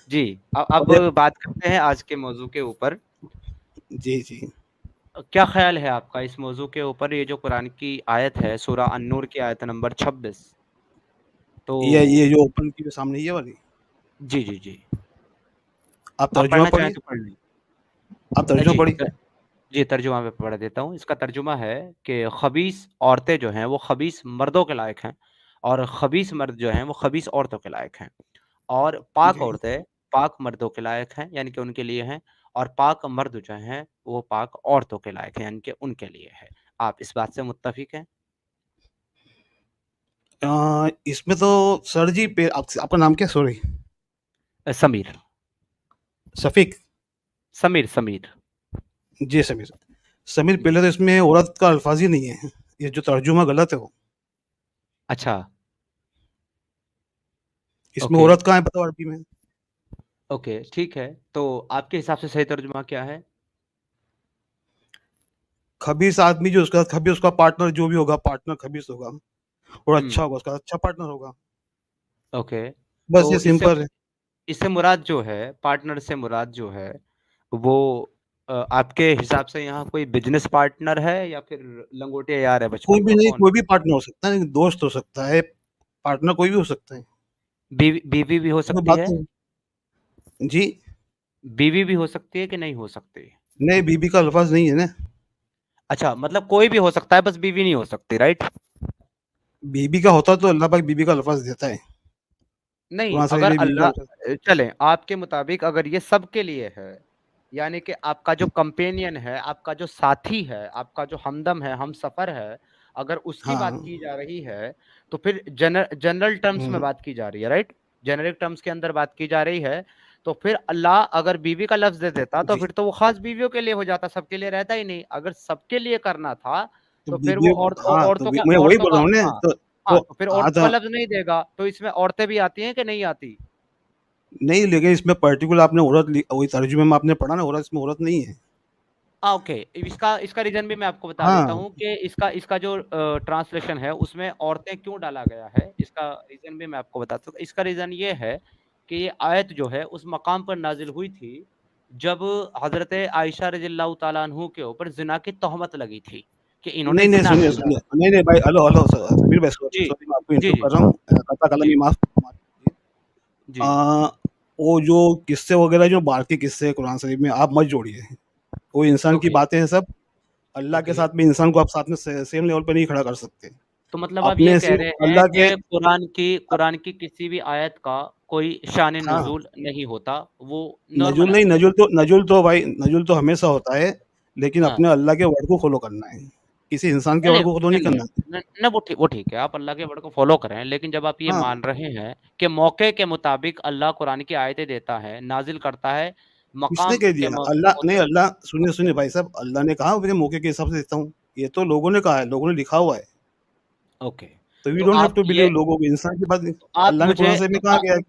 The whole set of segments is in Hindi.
जी, अब अरे बात करते हैं आज के मौजू के ऊपर। जी जी। क्या ख्याल है आपका इस मौजू के ऊपर? ये जो कुरान की आयत है, सूरह अन-नूर की आयत नंबर 26। तो ये जो ओपन की सामने ये वाली, जी, जी, जी। आप आप तर्जुमा पढ़ना चाहें पढ़िए। तो पढ़ लें। आप तर्जुमा जी, पढ़िए। जी, तर्जुमा मैं पढ़ देता हूँ। इसका तर्जुमा है कि ख़बीस औरतें जो हैं, वो ख़बीस मर्दों के लायक हैं, और ख़बीस मर्द जो हैं, वो ख़बीस औरतों के लायक हैं। और पाक जी। औरतें पाक मर्दों के लायक हैं, यानी कि उनके लिए हैं, और पाक मर्द जो हैं, वो पाक औरतों के लायक हैं, यानी कि उनके लिए है। आप इस बात से मुत्तफ़िक हैं? इसमें तो सर जी पे आपका नाम क्या, सॉरी? समीर। शफीक। समीर, समीर। जी समीर। समीर, जी। पहले तो इसमें औरत का अल्फाज ही नहीं है। ये जो तर्जुमा गलत है वो। अच्छा। इसमें ओके, औरत कहाँ है बताओ अरबी में? ओके, ठीक है। तो आपके हिसाब से सही तर्जुमा क्या है? खबीस आदमी जो उसका खबीस, उसका पार्टनर जो भी होगा, पार्टनर खबीस होगा और हुँ, अच्छा होगा, उसका अच्छा पार्टनर होगा। ओके। बस ये तो इससे सिंपल है। इससे मुराद जो है, पार्टनर से मुराद जो है, वो आपके हिसाब से यहाँ कोई बिज़नेस पार्टनर है या फिर लंगोटिया यार है कोई बचपन भी का, नहीं, कौन है? कोई भी पार्टनर हो सकता है, दोस्त हो सकता है, पार्टनर कोई भी हो सकता है। बीवी बीवी भी हो कोई सकती बात है? नहीं। जी। बीवी भी हो सकती है कि नहीं हो सकती? नहीं, बीबी का अल्फाज नहीं है ना। अच्छा, मतलब कोई भी हो सकता है, बस बीवी नहीं हो सकती, राइट? बीबी का होता तो अल्लाह पाक बीबी का अल्फाज देता है। नहीं, कुरान शरीफ अगर में बीबी का अल्लाह अल्फाज। चलें, आपके मुताबिक अगर ये सबके लिए है, यानी कि आपका जो कंपेनियन है, आपका जो साथी है, आपका जो हमदम है, हमसफ़र है, अगर उसकी बात हाँ। की जा रही है, तो फिर जनरल टर्म्स में हम्म। बात की जा रही है, राइट? जेनेरिक टर्म्स के अंदर बात की जा रही है, तो फिर अल्लाह अगर बीवी का लफ्ज़ दे देता, तो जी। फिर तो वो ख़ास बीवियों के लिए हो जाता, सबके लिए रहता ही नहीं। अगर सबके लिए करना था, तो तो फिर बीबी। वो हाँ, तो औरतों का मैं वही औरतों बोल का रहा हूँ ना, हाँ, हाँ, तो तो फिर हाँ औरतों का लफ्ज़ नहीं देगा, तो इसमें औरतें भी आती हैं कि नहीं आती? नहीं, लेकिन इसमें पर्टिकुलर आपने औरत वही तर्जुमे में आपने पढ़ा ना, औरत, इसमें औरत नहीं है। ओके। इसका इसका रीज़न भी मैं आपको बता देता हाँ। हूँ कि इसका इसका जो ट्रांसलेशन है उसमें औरतें क्यों डाला गया है, इसका रीज़न भी मैं आपको बताता हूँ। इसका रीज़न ये है कि ये आयत जो है उस मकाम पर नाज़िल हुई थी, जब हज़रत आयशा रज़ियल्लाहु तआला अन्हु के ऊपर ज़िना की तोहमत लगी थी, कि इन्होंने नहीं नहीं, ज़िना सुनिए किया। सुनिए, नहीं नहीं भाई, हेलो हेलो समीर भाई, सॉरी जी, सॉरी, मैं आपको जी, इंटरप्ट जी, कर रहा हूँ, कता जी, कलमी माफ माफ कीजिए। जी। आ, वो जो किस्से वगैरह जो बाहर के किस्से हैं कुरान शरीफ में, आप मत जोड़िए। वो इंसान की ओके, बातें हैं सब। अल्लाह के ओके। साथ में इंसान को आप साथ में सेम लेवल पे नहीं खड़ा कर सकते। तो मतलब आप ये अपने कह सिर्फ रहे हैं अल्लाह के। कि कुरान की किसी भी आयत का कोई शान हाँ। नुज़ूल नहीं होता, वो नॉर्मल नजुल नहीं, आती है। नजुल तो भाई, नजुल तो हमेशा होता है, लेकिन हाँ। अपने अल्लाह के वर्ड को फॉलो करना है। किसी इंसान के नहीं, वर्ड को फॉलो नहीं नहीं, करना है। नहीं, न वो ठीक है, आप अल्लाह के वर्ड को फ़ॉलो करें, लेकिन जब आप ये हाँ। मान रहे हैं कि मौके के मुताबिक अल्लाह कुरान की आयतें देता है, नाज़िल करता है, किसने मकाम कह के दिया? अल्लाह नहीं, मुताबिक। अल्लाह सुनिए सुनिए भाई साहब, अल्लाह ने कहा मेरे मौके के हिसाब से देता हूँ। ये तो लोगों ने कहा है, लोगों ने लिखा हुआ है। ओके, तो वी तो डोंट हैव आप टू बिलीव ये लोगों को, इंसान की बात नहीं। तो आप अल्लाह ने मुझे कुरान शरीफ तो में कहा गया है।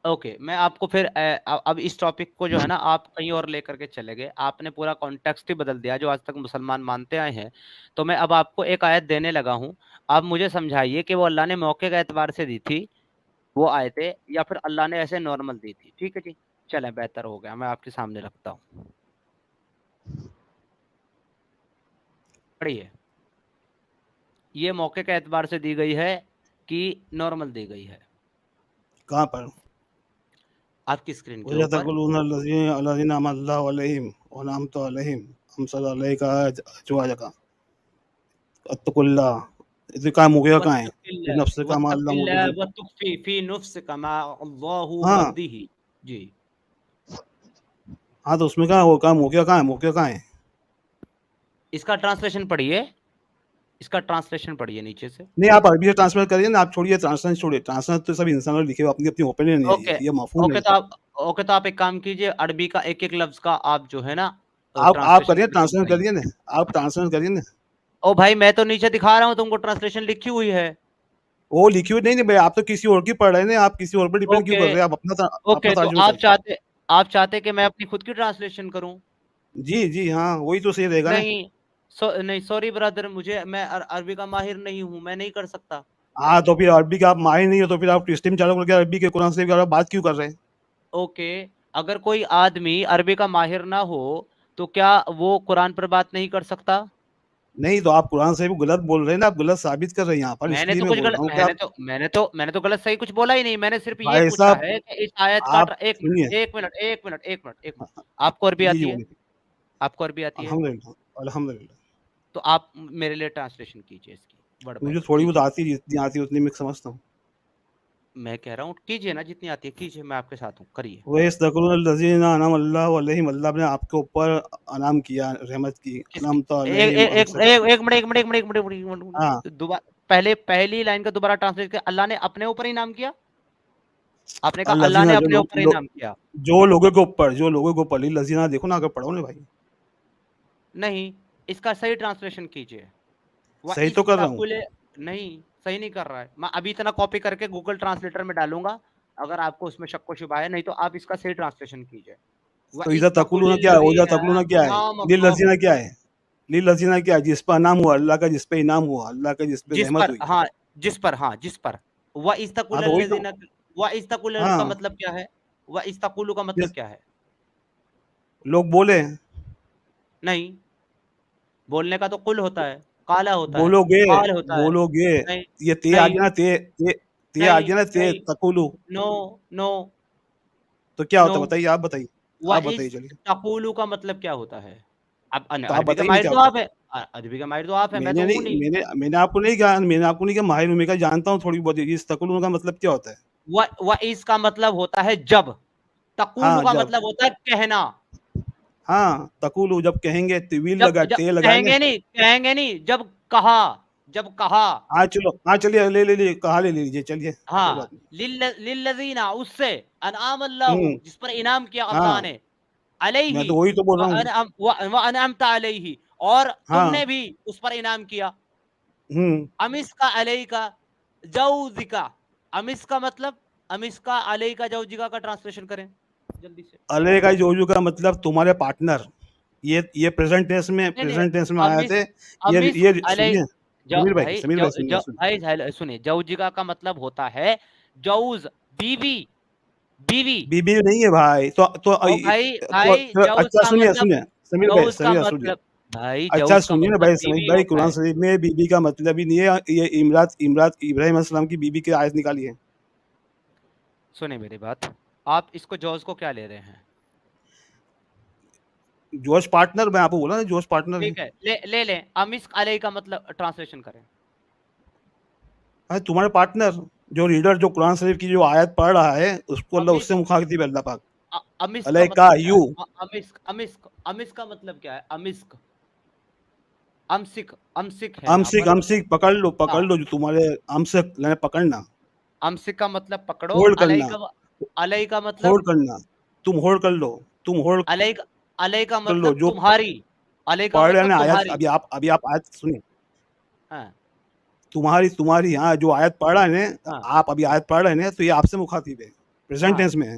ओके, मैं आपको फिर अब इस टॉपिक को जो है ना आप कहीं और लेकर के चले गए। आपने पूरा कॉन्टेक्स्ट ही बदल दिया जो आज तक मुसलमान मानते आए हैं। तो मैं अब आपको एक आयत देने लगा हूँ। आप मुझे समझाइए कि वो अल्लाह ने मौके के एतबार से दी थी, वो आयतें, या फिर अल्लाह ने ऐसे नॉर्मल दी थी। ठीक है जी? चलें, बेहतर हो गया। मैं आपके सामने रखता हूँ। पढ़िए। ये मौके के एतबार से दी गई है कि नॉर्मल दी गई है? कहाँ पर? आपकी स्क्रीन के वजह ऊपर। तकुलून अल्लाज़ीना अनअल्लाहु अलैहिम व अनअमतु अलैहिम अमसल अलैका अज़वाजका अत्तकुल्लाह। ये कहाँ मुगया कहाँ है? ये नफ्स का मा अल्लाह वत्तक़िल्लाह मुबीन। वतुख़फ़ी फ़ी नफ़्सिका मा अल्लाहु हाँ। मुबद्दिही। जी। हाँ, तो उसमें कहाँ, वो कहाँ मुगया कहाँ है? मुगया कहाँ है? इसका ट्रांसलेशन पढ़िए, इसका ट्रांसलेशन पढ़िए नीचे से। नहीं, आप अरबी से ट्रांसलेट करिए ना, आप छोड़िए ट्रांसलेशन, छोड़िए ट्रांसलेशन, तो सब इंसानों ने लिखे हुए, अपनी अपनी ओपिनियन है, ओके, ये मफ़हूम ओके नहीं तो है। आप एक काम कीजिए, अरबी का एक-एक लफ्ज़ का आप जो है ना आप ट्रांसलेशन करिए, करके ट्रांसलेशन बताइए। करिए ना। आप ट्रांसलेशन करिए ना। ओ भाई, मैं तो नीचे दिखा रहा हूँ तुमको, ट्रांसलेशन लिखी हुई है। वो लिखी हुई नहीं नहीं भाई, आप तो किसी और की पढ़ रहे हैं ना, आप किसी और पे डिपेंड क्यों ओके, कर रहे हैं? आप अपना ओके तो तर्जुमा करिए। आप चाहते कि मैं अपनी खुद की ट्रांसलेशन करूँ? जी जी, हाँ, वही तो सही रहेगा ना। नहीं, नहीं सॉरी ब्रदर, मुझे मैं अरबी का माहिर नहीं हूँ, मैं नहीं कर सकता। हाँ, तो फिर अरबी का आप माहिर नहीं हो, तो फिर आप स्ट्रीम चालू करके अरबी के कुरान शरीफ की बात क्यों कर रहे हैं? ओके, अगर कोई आदमी अरबी का माहिर ना हो तो क्या वो कुरान पर बात नहीं कर सकता? नहीं तो आप कुरान से भी गलत बोल रहे हैं ना, आप गलत साबित कर रहे हैं यहाँ पर, मैंने इसलिए तो मैं कुछ बोल गलत रहा हूँ कि मैंने आप। तो मैंने तो मैंने तो गलत सही कुछ बोला ही नहीं। मैंने सिर्फ ये भाई पूछा साहब, है कि इस आयत का आप एक मिनट सुनिए। एक मिनट एक मिनट एक मिनट एक मिनट आपको अरबी जी जी आती है? बोलिए। आपको अरबी आती है? अल्हम्दुलिल्लाह, अल्हम्दुलिल्लाह। तो आप मेरे लिए ट्रांसलेशन कीजिए इसकी, वर्ड बाय मुझे वर्ड थोड़ी बहुत कीजिए। आती है, जितनी आती है उतनी मैं समझता हूँ। मैं कह रहा हूँ कीजिए ना, जितनी आती है कीजिए, मैं आपके साथ हूँ, करिए। वयस्तकुलुल्लज़ीना अनअम अल्लाहु अलैहिम, अल्लाह ने आपके ऊपर अनाम किया, रहमत की। किसकी? अनअमत एक अलैहिम, एक एक हमसे। एक एक मिनट एक मिनट एक मिनट एक मिनट एक हाँ, मिनट दोबारा, पहले पहली लाइन का दोबारा ट्रांसलेट किया। अल्लाह ने अपने ऊपर इनाम किया? आपने कहा अल्लाह अल्लज़ीना ने जो अपने ऊपर इनाम किया? लोगों के ऊपर, जो लोगों के ऊपर, लिल्लज़ीना देखो ना, अगर पढ़ो ना भाई। नहीं, इसका सही ट्रांसलेशन कीजिए। व सही तो इस कर रहा हूँ। तकुले नहीं, सही नहीं कर रहा है। मैं अभी इतना कॉपी करके गूगल ट्रांसलेटर में डालूंगा, अगर आपको उसमें शक व शुबा है। नहीं तो आप इसका सही ट्रांसलेशन कीजिए। व तो इज़ा इस तकुलूना क्या है? वो इज़ा तकुलिल्लज़ीना तकुलूना क्या है? अनअम लिल्लज़ीना अल्लाहु, क्या है? लिल्लज़ीना क्या है? जिस पर अनाम हुआ, अल्लाह का जिस पे इनाम हुआ, अल्लाह का जिस पे जिस रहमत पर, हुई। हाँ, जिस पर, हाँ, जिस पर। व हाँ, तो वही तो। इस्तकुलिल्लज़ीना, व इस्तकुल का हाँ, मतलब क्या है? व इस्तकुलु का मतलब जिस क्या है? लोग बोले, नहीं, बोलने का तो कुल होता है, काला होता है, बोलोगे, काल होता है। बोलोगे, नहीं, ये ते आ नहीं, गया ना, ते आ नहीं, गया ना, ते नहीं, तकुलू। नो, नो, तो क्या नो। होता है बताइए, आप बताइए। व आप बताइए इस चलिए। तकुलु का मतलब क्या होता है? अब तो आप अरबी का बताइए नहीं माहिर क्या तो होता है? आप है, अरबी का माहिर तो आप है, मैं मैंने तो हूँ नहीं, नहीं। मैंने आपको नहीं कहा माहिर हूँ, मैं कहा जानता हूँ थोड़ी बहुत, इस तकुलू का मतलब क्या होता है? व इसका मतलब होता है जब। तकुलु हाँ, का जब। मतलब होता है कहना। हाँ, तकुलू जब कहेंगे, तिविल जब लगा, जब ते लगाएंगे। कहेंगे नहीं, जब कहा, जब कहा। हाँ चलो, हाँ चलिए, ले कहा ले लीजिए, चलिए कोई बात हाँ, नहीं। लिल्लज़ीना, उससे, अनआम अल्लाहु, हम्म। जिस पर इनाम किया अल्लाह हाँ, ने, मैं अलैहि, तो वही तो बोल व रहा हूँ। अनअम व अनअमता अलैहि, और हाँ। तुमने भी उस पर इनाम किया। हम्म। अमिस का अलई का जौजिका, अमिस का मतलब, अमिस का अलई का जौजिका का ट्रांसलेशन करें जल्दी से। अले का जोजू का मतलब तुम्हारे पार्टनर। ये नहीं नहीं, प्रेजेंट टेंस में आए अमिस थे। अमिस ये अलई, सुनिए, जो भाई समीर जो भाई सुनिए, जो भाई सुनिए, जौजिका का मतलब होता है जौज, बीवी, बीवी। बीबी नहीं है भाई, ओ भाई, भाई जौज अच्छा का सुनिए, मतलब, जौज का समीर भाई सुनिए। मतलब, भाई अच्छा जौज का सुनिए ना मतलब भाई, समीर बीवी भाई, होता कुरान है। शरीफ में बीबी का मतलब ही नहीं है ये। इमरात इब्राहिम अस्सलाम की बीबी की आयत निकाली है। सुने मेरी बात, आप इसको जौज को क्या ले रहे हैं? जोश पार्टनर, मैं आपको बोला ना, जोश पार्टनर है। ठीक है, ले लें, अमिस अलई का मतलब ट्रांसलेशन करें। हाँ, तुम्हारे पार्टनर, जो रीडर, जो कुरान शरीफ की जो आयत पढ़ रहा है, उसको अल्लाह अमिस उससे मुखातिब है, अल्लाह पाक। अमिस का अलैका मतलब क्या है? यू। अमिस्क, अमिस्क, अमिस का मतलब क्या है? अमिस्क, अमसिक, अमसिक है यहाँ अमसिक, पर। अमसिक हाँ, पकड़ लो जो तुम्हारे अमसिक यानी पकड़ना। अमसिक का मतलब पकड़ो। होल्ड अलई करना। का, अलई का मतलब, होल्ड करना। तुम होल्ड कर लो। तुम होल्ड अलई का, अलई का कर लो मतलब जो तुम्हारी, अलई का पढ़ रहे हैं मतलब ना आयत, तुम्हारी। अभी आप आयत सुनिए। हाँ, तुम्हारी तुम्हारी हाँ, जो आयत पढ़ रहे हैं ना, हाँ, आप अभी आयत पढ़ रहे हैं, तो ये आपसे मुखातिब है, प्रेजेंट हाँ। टेंस में है।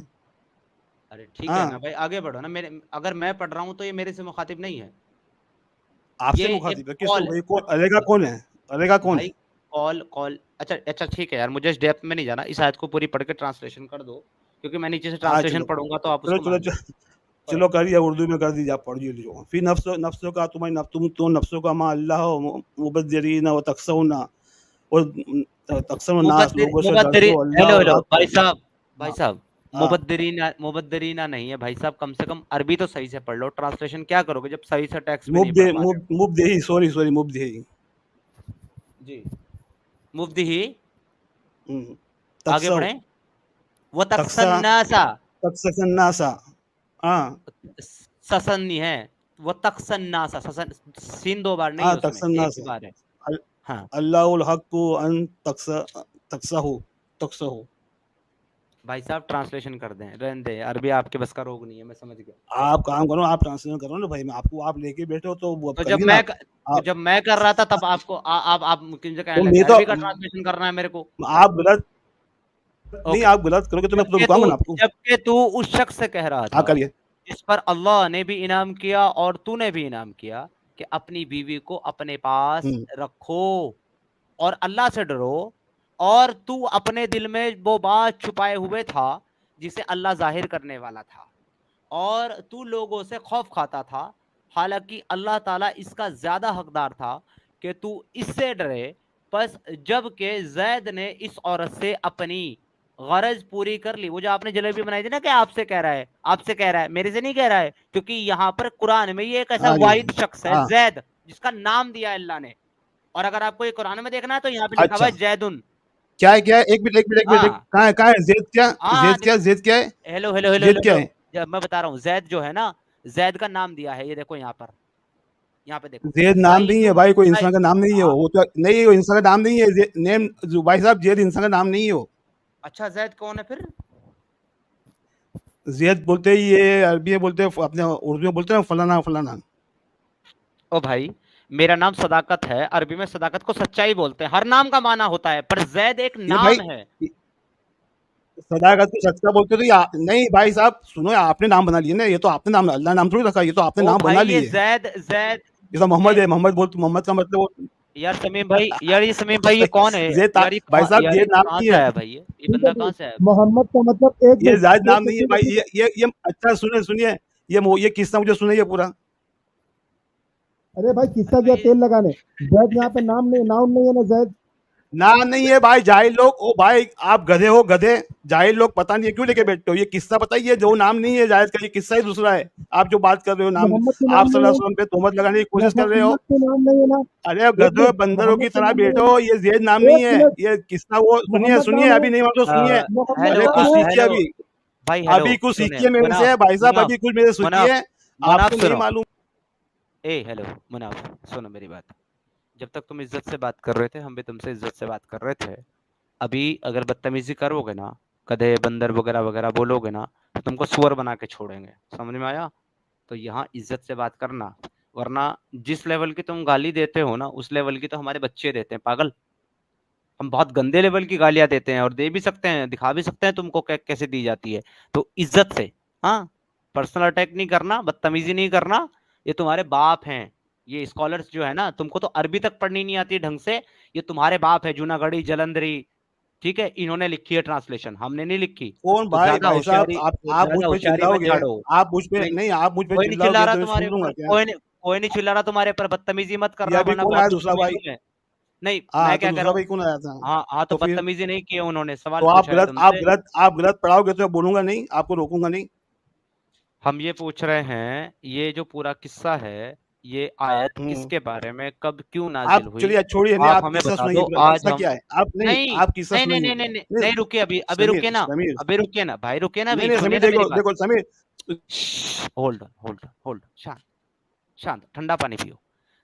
अरे ठीक है ना हाँ, भाई, आगे बढ़ो ना। मेरे, अगर मैं पढ़ रहा हूँ तो ये मेरे से मुखातिब नहीं है। आपसे ये एक मुखातिब है, किससे कॉल भाई? कौन अलेगा? कौन है? अलेगा कौन भाई, है? Call call. अच्छा अच्छा, ठीक है यार, मुझे इस डेप्थ में नहीं जाना। इस आयत को पूरी पढ़ के ट्रांसलेशन कर दो, क्योंकि मैं नीचे से हाँ ट्रांसलेशन चलो, पढ़ूंगा तो आप चलो उसको चलो मान लो। करो। चलो करिए, उर्दू में कर दीजिए, आप पढ़ लीजिए। फिर नफ्सों का तुम्हारी तुम तो नफ्सों का मा अल्लाह मुबद्दिरीना व तकसौना, और तकसर नास, मुबद्दिर, लोगों से डरते मुबद्दिरी, हो, हेलो अल्लाह हेलो हक। भाई साहब, भाई हाँ। साहब, हाँ, मुबद्दरीना, मुबद्दरीना नहीं है भाई साहब। कम से कम अरबी तो सही से पढ़ लो। ट्रांसलेशन क्या करोगे जब सही से टेक्स्ट भी नहीं पढ़ पा रहे मुबदेही, सॉरी मुबदेही। हो? जी, मुफ्ती ही। आगे तकसौ, बढ़े। वो तकसा, तकसन्नासा, तकसन्नासा। हाँ। ससन नहीं है, वो तकसन्नासा, ससन, सीन दो बार नहीं हाँ, है उसमें, एक ही तकसन्नासा। बार है। हाँ, अल्लाहुल हक्कु अन तकसहु, तकसहु। भाई साहब ट्रांसलेशन कर दें, रहने दें, अरबी आपके बस का रोग नहीं है, मैं समझ गया। आप काम करो, आप ट्रांसलेशन करो ना भाई, मैं आपको, आप लेके बैठे हो तो वो तो करिए ना आप। तो आप जब मैं कर रहा था तब आपको आप मुझे कहने तो लगे मैं तो अरबी का ट्रांसलेशन करना है मेरे को। आप गलत, नहीं ओके, आप गलत करोगे तो मैं तो जबकि रुकाऊंगा तू ना आपको। जबकि तू उस शख्स से कह रहा हाँ था करिए। जिस पर अल्लाह ने भी इनाम किया और तूने भी इनाम किया, कि अपनी बीवी को अपने पास हम्म। रखो और अल्लाह से डरो। और तू अपने दिल में वो बात छुपाए हुए था जिसे अल्लाह जाहिर करने वाला था, और तू लोगों से खौफ खाता था, हालांकि अल्लाह ताला इसका ज्यादा हकदार था कि तू इससे डरे। बस जब के जैद ने इस औरत से अपनी गरज पूरी कर ली, वो जो आपने जलेबी बनाई थी ना, कि आपसे कह रहा है, आपसे कह रहा है, मेरे से नहीं कह रहा है, क्योंकि यहाँ पर कुरान में ये एक ऐसा हाँ जी, वाहिद शख्स है हाँ, जैद, जिसका नाम दिया है अल्लाह ने। और अगर आपको ये कुरान में देखना है तो यहाँ पे लिखा हुआ अच्छा, है जैदुन। क्या है? 1 मिनट, 1 मिनट, 1 मिनट, हाँ कहाँ है ज़ेद क्या? हाँ, ज़ेद क्या? ज़ेद क्या है? हेलो हेलो हेलो ज़ेद हेलो क्या हेलो, है? जब मैं बता रहा हूँ, जैद जो है ना, जैद का नाम दिया है, ये देखो यहाँ पर, यहाँ पे देखो, ज़ेद नाम नहीं है जईदुन। भाई, कोई इंसान का नाम नहीं है हाँ, वो तो नहीं, वो इंसान का नाम नहीं है, नेम जो भाई साहब, ज़ेद इंसान का नाम नहीं है वो। अच्छा जैद कौन है फिर? ज़ेद बोलते ही ये अरबी में बोलते हैं, अपने उर्दू में बोलते हैं फलाना फलाना। ओ भाई, मेरा नाम सदाकत है, अरबी में सदाकत को सच्चाई बोलते हैं, हर नाम का माना होता है, पर जैद एक ये भाई नाम है। सदाकत को सच का बोलते हो तो नहीं भाई साहब सुनो, आपने नाम बना लिए ना, ये तो आपने नाम, अल्लाह नाम थोड़ी रखा, ये तो आपने ओ नाम भाई बना ये लिए। जैद जैद, ये तो मोहम्मद ये है, मोहम्मद बोलते, मोहम्मद का मतलब वो यार समीम भाई, यार ये समीम भाई, ये कौन है? यार ये भाई कौन, साहब यार ये ये नाम कहाँ नहीं से है, आया भाई? ये ठीक है बंदा भाई, कहाँ से आया? मोहम्मद का मतलब एक ये मिनट, जायद नाम ठीक है नहीं है ठीक है भाई, ठीक ये अच्छा सुनिए सुनिए, ये किस्सा मुझे सुनिए पूरा। है। अरे भाई अरे किस्सा क्या, भाई तेल लगाने। जैद यहाँ पे नाम नहीं, नाउन नहीं है ना जैद। नाम नहीं है भाई, जाहिल लोग, ओ भाई आप गधे हो गधे, जाहिल लोग पता नहीं है क्यों लेके बैठते हो, ये किस्सा बताइए जो नाम नहीं है जायद का, ये किस्सा ही दूसरा है। आप जो बात कर रहे हो नाम, मोहम्मद के आप नाम सल्लल्लाहु नहीं अलैहि है, वसल्लम पे तोहमत लगाने की कोशिश कर रहे हो। मोहम्मद के नाम नहीं है ना। अरे एक गधे मिनट, बंदरों मोहम्मद की के तरह नाम नहीं है बैठो, ना। ये जेद नाम नहीं एक है, मिनट, ये किस्सा वो सुनिए मोहम्मद सुनिए, नाम है, अभी नहीं मान तो सुनिए, मोहम्मद हेलो अरे कुछ नाम है। सीखिए हेलो अभी, भाई, हेलो अभी कुछ सुने, सीखिए मेरे से मुनाफ भाई साहब, मुनाफ अभी कुछ मेरे से मुनाफ सीखिए, मुनाफ आपको नहीं सुनो, मालूम। ए हेलो मुनाफ, सुनो मेरी बात। जब तक तुम इज्जत से बात कर रहे थे, हम भी तुमसे इज्जत से बात कर रहे थे। अभी अगर बदतमीजी करोगे ना, गधे बंदर वगैरह वगैरह बोलोगे ना, तो तुमको सुअर बना के छोड़ेंगे, समझ में आया? तो यहाँ इज्जत से बात करना, वरना जिस लेवल की तुम गाली देते हो ना, उस लेवल की तो हमारे बच्चे देते हैं, पागल। हम बहुत गंदे लेवल की गालियां देते हैं, और दे भी सकते हैं, दिखा भी सकते हैं तुमको कैसे दी जाती है। तो इज्जत से, हाँ, पर्सनल अटैक नहीं करना, बदतमीजी नहीं करना। ये तुम्हारे बाप हैं, ये स्कॉलर्स जो है ना, तुमको तो अरबी तक पढ़नी नहीं आती ढंग से, ये तुम्हारे बाप है, जूनागढ़ी जलंधरी, ठीक है, इन्होंने लिखी है ट्रांसलेशन, हमने नहीं लिखी। कौन तो भाई, ज्यादा भाई साहब होशियारी, आप मुझ पे मत चिल्लाओगे, झाड़ो। आप मुझ पे नहीं, नहीं, आप मुझ पे कोई नहीं चिल्ला चिल्लाओगे रहा तो मैं सुन तुम्हारे लूंगा ऊपर, क्या? कोई नहीं चिल्ला रहा तुम्हारे ऊपर, बदतमीजी मत ये करना, अभी वरना कौन बहुत आया दूसरा गुस्सा में भाई? हूं मैं। नहीं, हाँ मैं तो क्या कह दूसरा रहा हूँ, भाई कौन आया था? हाँ हाँ, तो तो फिर बदतमीजी नहीं की उन्होंने, सवाल तो पूछा है तुमसे। आप गलत पढ़ाओगे तो मैं बोलूंगा नहीं, आपको रोकूंगा नहीं। हम ये पूछ रहे हैं, ये जो पूरा किस्सा है, ये आयत हम्म किसके बारे में, कब, क्यों नाजिल आप हुई? चलिए छोड़िए, नहीं आप आप हमें किस्सा बता सुनाइए दो, पूरा, आज किस्सा हम, क्या है, आप नहीं, नहीं आप किस्सा नहीं नहीं सुनाइए। नहीं नहीं नहीं, नहीं नहीं, रुकिए अभी, अभी रुकिए समीर ना, समीर अभी रुकिए ना भाई, रुकिए ना, नहीं अभी नहीं सुनिए समीर, ना मेरी देखो बात। देखो समीर, होल्ड होल्ड होल्ड, शांत, शांत, ठंडा पानी पियो।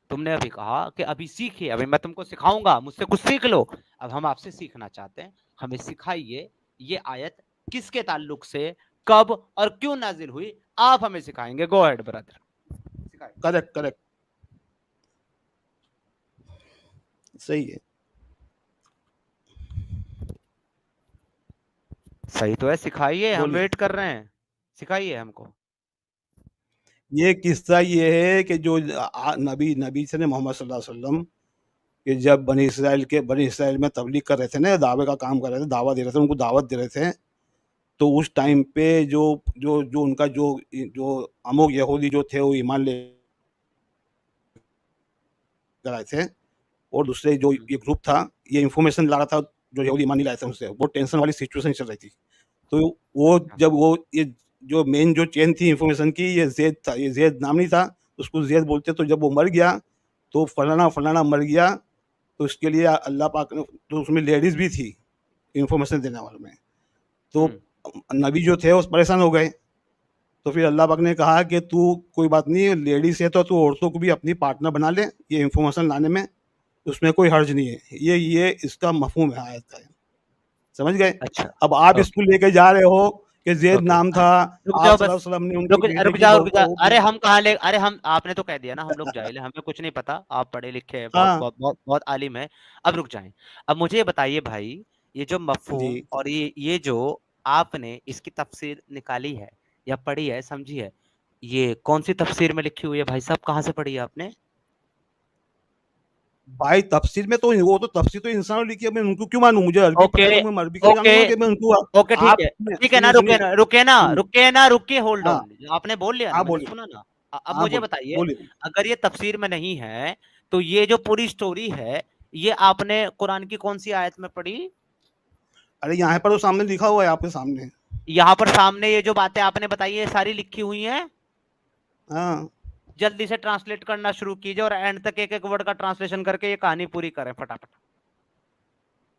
तुमने अभी कहा कि अभी सीखिए, अभी मैं तुमको सिखाऊंगा, मुझसे कुछ सीख लो। अब हम आपसे सीखना चाहते हैं, हमें सिखाइए, ये आयत किसके ताल्लुक से, कब और क्यों नाजिल हुई, आप हमें सिखाएंगे। गो अहेड ब्रदर, सिखाइए। करेक्ट करेक्ट, सही है। सही तो है, सिखाइए, हम बोलिए। वेट कर रहे हैं, सिखाइए हमको। ये किस्सा ये है कि जो नबी नबी से ने मोहम्मद सल्लल्लाहु अलैहि वसल्लम कि जब बनी इसराइल में तबलीग कर रहे थे ना, दावे का काम कर रहे थे, दावा दे रहे थे, उनको दावत दे रहे थे, तो उस टाइम पे जो जो जो उनका जो अमुक यहूदी जो थे वो ईमान ले कर आए थे, और दूसरे जो ये ग्रुप था, ये इन्फॉर्मेशन ला रहा था, जो यहूदी ईमान नहीं लाए थे उनसे, बहुत टेंशन वाली सिचुएशन चल रही थी। तो वो जब वो ये जो मेन जो चेन थी इन्फॉर्मेशन की, ये ज़ैद था, ये ज़ैद नाम नहीं था, उसको ज़ैद बोलते। तो जब वो मर गया, तो फलाना फलाना मर गया, तो इसके लिए अल्लाह पाक ने, तो उसमें लेडीज़ भी थी इन्फॉर्मेशन देने वालों में। तो हम्म, नबी जो थे वो परेशान हो गए। तो फिर अल्लाह पाक ने कहा कि तू कोई बात नहीं, लेडीज़ है तो तू औरतों को भी अपनी पार्टनर बना ले ये इन्फॉर्मेशन लाने में, उसमें कोई हर्ज नहीं है। ये इसका मफहूम है आयत का, समझ गए? अच्छा, अब आप इसको ओके लेके जा रहे हो कि ज़ैद ओके, नाम था, रुक आप जाओ सल्लल्लाहु बस, अलैहि वसल्लम ने उनके बेटे रुक की जाओ बहू रुक को जाओ, वो अरे किया। हम कहाँ ले, अरे हम, आपने तो कह दिया ना हम लोग जाहिल हैं, हमें कुछ नहीं पता, आप पढ़े लिखे हैं, बहुत हाँ, बहुत बहुत बहुत आलिम है। अब रुक जाएं, अब मुझे ये बताइए भाई, ये जो जी। मफहूम और ये जो आपने इसकी तफसीर निकाली है या पढ़ी है, समझी है, ये कौन सी तफसीर में लिखी हुई है भाई साहब, कहाँ से पढ़ी है आपने? भाई तफसीर में तो वो तो तफसीर तो इंसान ने लिखी है, मैं उनको क्यों मानूं? मुझे अरबी पता ओके है तो मैं अरबी का जानूंगा कि मैं उनको। ओके ठीक आप है, सुनिए ठीक है ना, सुनिए रुके सुनिए ना, रुके ना, सुनिए। रुके ना, रुके, होल्ड हाँ ऑन। आपने बोल लिया ना, हाँ मैंने बोलिए। सुना ना। अब हाँ मुझे बताइए, बोलिए। अगर ये तफसीर में नहीं है तो ये जो पूरी स्टोरी है, ये आपने कुरान की कौन सी आयत में पढ़ी? अरे यहाँ पर तो सामने लिखा हुआ है आपके सामने। यहाँ पर सामने ये जो बातें आपने बताई है सारी लिखी हुई हैं। हाँ जल्दी से ट्रांसलेट करना शुरू कीजिए और एंड तक एक एक वर्ड का ट्रांसलेशन करके ये कहानी पूरी करें फटाफट।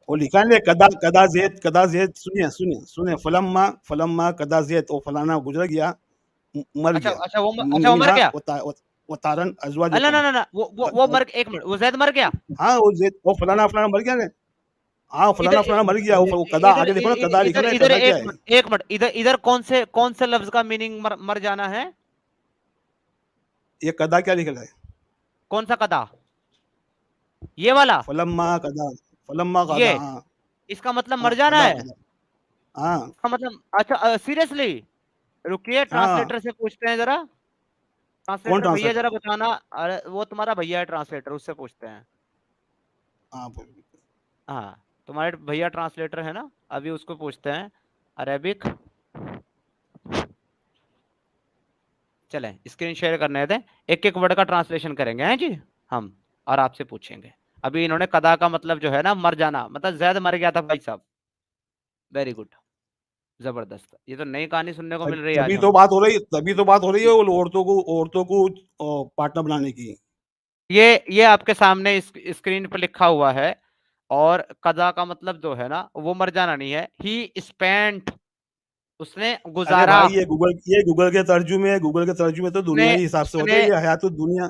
वो लिखा है ना, कदा जेद, सुनिए सुनिए सुनिए, फलम्मा फलम्मा कदा जेद, वो फलाना गुजर गया, मर अच्छा गया। अच्छा, वो मर मिनहा गया। वो तारन अल्लाह ना अजवाजुकुम। ना ना, वो मर, एक मिनट, वो जैद मर गया। हाँ वो जेद, वो फलाना फलाना मर गया ना। हाँ इधर फलाना फलाना मर गया, वो कदा इधर आगे देखो ना, कदा लिखा इधर ना, इधर कदा क्या एक है? मिनट, एक मिनट, इधर इधर कौन से लफ्ज का मीनिंग मर जाना है? ये कदा क्या लिखा है? कौन सा कदा? ये वाला? फलम्मा कदा, फलम्मा ये कदा, हाँ। इसका मतलब हाँ मर जाना कदा है? कदा, हाँ इसका मतलब, अच्छा सीरियसली? रुकिए, हाँ। ट्रांसलेटर से पूछते हैं जरा। कौन ट्रांसलेटर भैया ट्रांसलेटर? जरा बताना। अरे वो तुम्हारा भैया है ट्रांसलेटर, उससे पूछते हैं। हाँ हाँ, तुम्हारे भैया ट्रांसलेटर है ना, अभी उसको पूछते हैं। अरेबिक, चले स्क्रीन शेयर करने थे, एक एक वर्ड का ट्रांसलेशन करेंगे हैं जी हम, और आपसे पूछेंगे। अभी इन्होंने कदा का मतलब जो है ना, मर जाना, मतलब जैद मर गया था भाई साहब। वेरी गुड, जबरदस्त, ये तो नई कहानी सुनने को मिल रही है आज तभी तो हम। बात हो रही, तभी तो बात हो रही है वो औरतों को पार्टनर बनाने की। ये आपके सामने स्क्रीन पर लिखा हुआ है। और कदा का मतलब जो है ना, वो मर जाना नहीं है, ही स्पेंट, उसने अरे गुजारा। भाई ये गूगल के तर्जुमे है, गूगल के तर्जुमे तो उसने दुनिया के हिसाब से होते उसने हैं, ये हयातुद दुनिया।